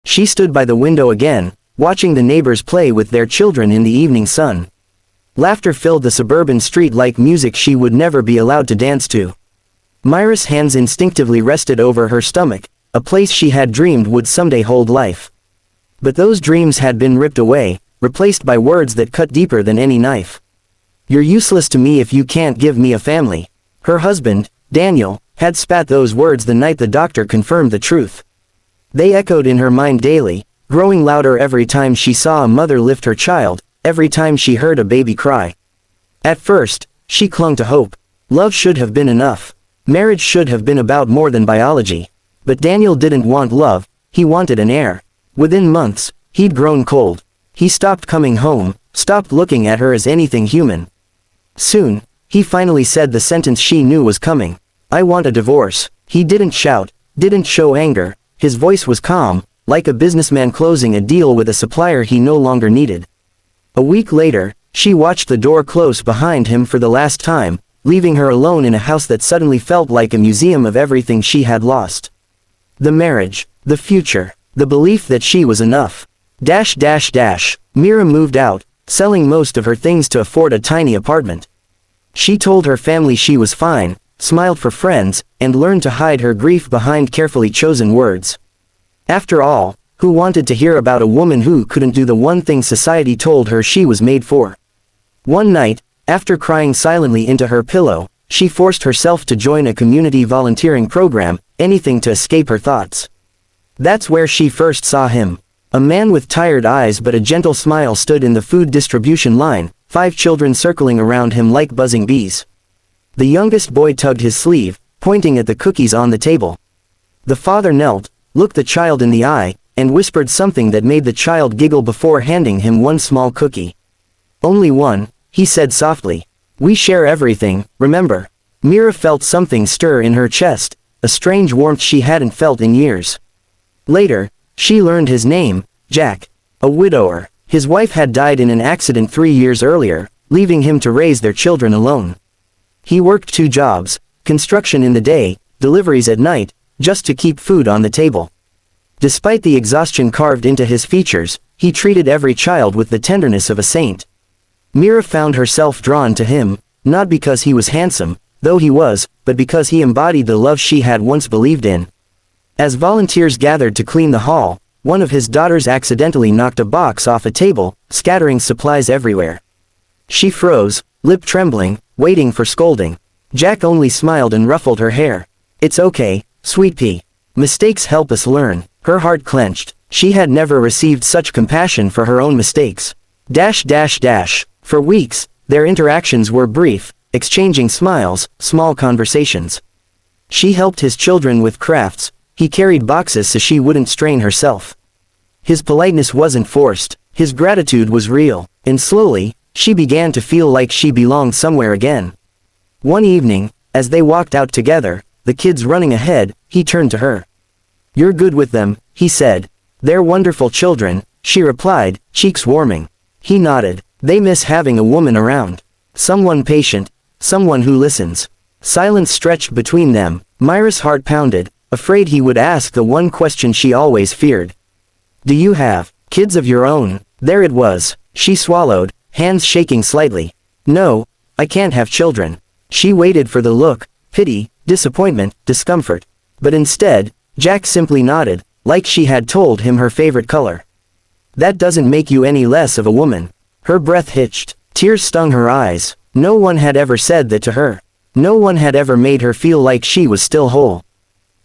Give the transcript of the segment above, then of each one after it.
She stood by the window again, watching the neighbors play with their children in the evening sun. Laughter filled the suburban street like music she would never be allowed to dance to. Myra's hands instinctively rested over her stomach, a place she had dreamed would someday hold life. But those dreams had been ripped away, replaced by words that cut deeper than any knife. "You're useless to me if you can't give me a family." Her husband, Daniel, had spat those words the night the doctor confirmed the truth. They echoed in her mind daily, growing louder every time she saw a mother lift her child, every time she heard a baby cry. At first, she clung to hope. Love should have been enough. Marriage should have been about more than biology. But Daniel didn't want love, he wanted an heir. Within months, he'd grown cold. He stopped coming home, stopped looking at her as anything human. Soon, he finally said the sentence she knew was coming. "I want a divorce." He didn't shout, didn't show anger, his voice was calm, like a businessman closing a deal with a supplier he no longer needed. A week later, she watched the door close behind him for the last time, leaving her alone in a house that suddenly felt like a museum of everything she had lost. The marriage, the future, the belief that she was enough. Mira moved out, selling most of her things to afford a tiny apartment. She told her family she was fine, smiled for friends, and learned to hide her grief behind carefully chosen words. After all, who wanted to hear about a woman who couldn't do the one thing society told her she was made for? One night, after crying silently into her pillow, she forced herself to join a community volunteering program, anything to escape her thoughts. That's where she first saw him. A man with tired eyes but a gentle smile stood in the food distribution line, 5 children circling around him like buzzing bees. The youngest boy tugged his sleeve, pointing at the cookies on the table. The father knelt, looked the child in the eye, and whispered something that made the child giggle before handing him one small cookie. "Only one," he said softly. "We share everything, remember?" Mira felt something stir in her chest, a strange warmth she hadn't felt in years. Later, she learned his name, Jack. A widower. His wife had died in an accident 3 years earlier, leaving him to raise their children alone. He worked 2 jobs, construction in the day, deliveries at night, just to keep food on the table. Despite the exhaustion carved into his features, he treated every child with the tenderness of a saint. Mira found herself drawn to him, not because he was handsome, though he was, but because he embodied the love she had once believed in. As volunteers gathered to clean the hall, one of his daughters accidentally knocked a box off a table, scattering supplies everywhere. She froze, lip trembling, waiting for scolding. Jack only smiled and ruffled her hair. "It's okay, sweet pea. Mistakes help us learn." Her heart clenched. She had never received such compassion for her own mistakes. For weeks, their interactions were brief, exchanging smiles, small conversations. She helped his children with crafts, he carried boxes so she wouldn't strain herself. His politeness wasn't forced, his gratitude was real, and slowly, she began to feel like she belonged somewhere again. One evening, as they walked out together, the kids running ahead, he turned to her. "You're good with them," he said. "They're wonderful children," she replied, cheeks warming. He nodded. "They miss having a woman around. Someone patient, someone who listens." Silence stretched between them. Myra's heart pounded, afraid he would ask the one question she always feared. "Do you have kids of your own?" There it was. She swallowed, hands shaking slightly. "No, I can't have children." She waited for the look, pity, disappointment, discomfort. But instead, Jack simply nodded, like she had told him her favorite color. "That doesn't make you any less of a woman." Her breath hitched. Tears stung her eyes. No one had ever said that to her. No one had ever made her feel like she was still whole.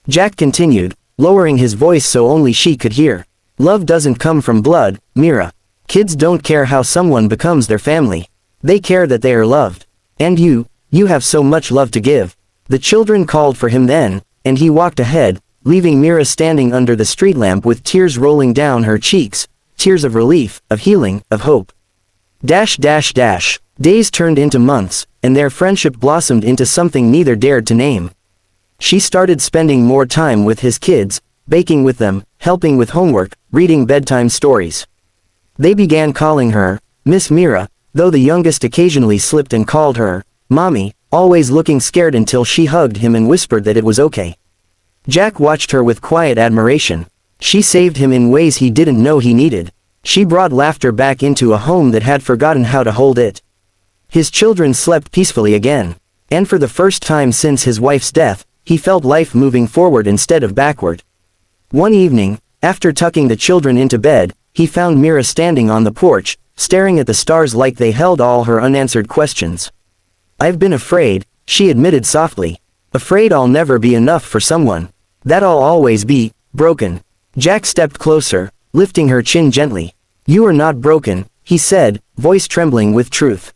Jack continued, lowering his voice so only she could hear. "Love doesn't come from blood, Mira. Kids don't care how someone becomes their family. They care that they are loved. And you have so much love to give." The children called for him then, and he walked ahead, leaving Mira standing under the street lamp with tears rolling down her cheeks, tears of relief, of healing, of hope. Days turned into months, and their friendship blossomed into something neither dared to name. She started spending more time with his kids, baking with them, helping with homework, reading bedtime stories. They began calling her Miss Mira, though the youngest occasionally slipped and called her Mommy, always looking scared until she hugged him and whispered that it was okay. Jack watched her with quiet admiration. She saved him in ways he didn't know he needed. She brought laughter back into a home that had forgotten how to hold it. His children slept peacefully again. And for the first time since his wife's death, he felt life moving forward instead of backward. One evening, after tucking the children into bed, he found Mira standing on the porch, staring at the stars like they held all her unanswered questions. "I've been afraid," she admitted softly. "Afraid I'll never be enough for someone. That I'll always be broken." Jack stepped closer, lifting her chin gently. "You are not broken," he said, voice trembling with truth.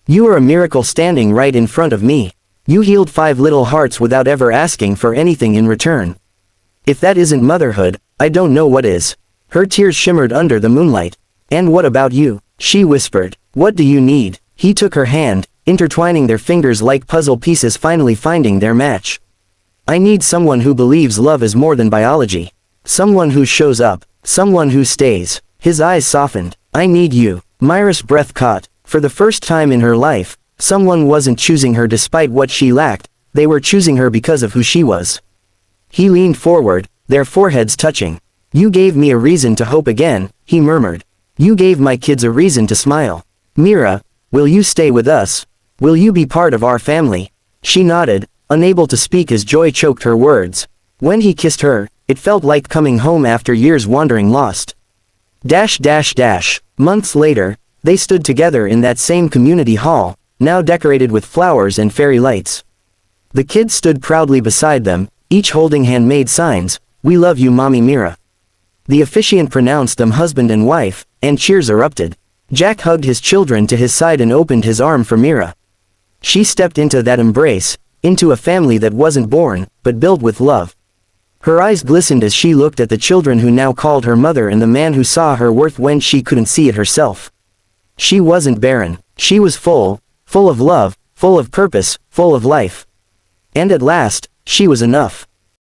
"You are a miracle standing right in front of me. You healed 5 little hearts without ever asking for anything in return. If that isn't motherhood, I don't know what is." Her tears shimmered under the moonlight. "And what about you?" she whispered. "What do you need?" He took her hand, intertwining their fingers like puzzle pieces finally finding their match. "I need someone who believes love is more than biology. Someone who shows up. Someone who stays." His eyes softened. "I need you." Myra's breath caught. For the first time in her life, someone wasn't choosing her despite what she lacked, they were choosing her because of who she was. He leaned forward, their foreheads touching. "You gave me a reason to hope again," he murmured. "You gave my kids a reason to smile. Mira, will you stay with us? Will you be part of our family?" She nodded, unable to speak as joy choked her words. When he kissed her, it felt like coming home after years wandering lost. Months later, they stood together in that same community hall, now decorated with flowers and fairy lights. The kids stood proudly beside them, each holding handmade signs, "We love you, Mommy Mira." The officiant pronounced them husband and wife, and cheers erupted. Jack hugged his children to his side and opened his arm for Mira. She stepped into that embrace, into a family that wasn't born, but built with love. Her eyes glistened as she looked at the children who now called her mother and the man who saw her worth when she couldn't see it herself. She wasn't barren. She was full of love, full of purpose, full of life. And at last, she was enough.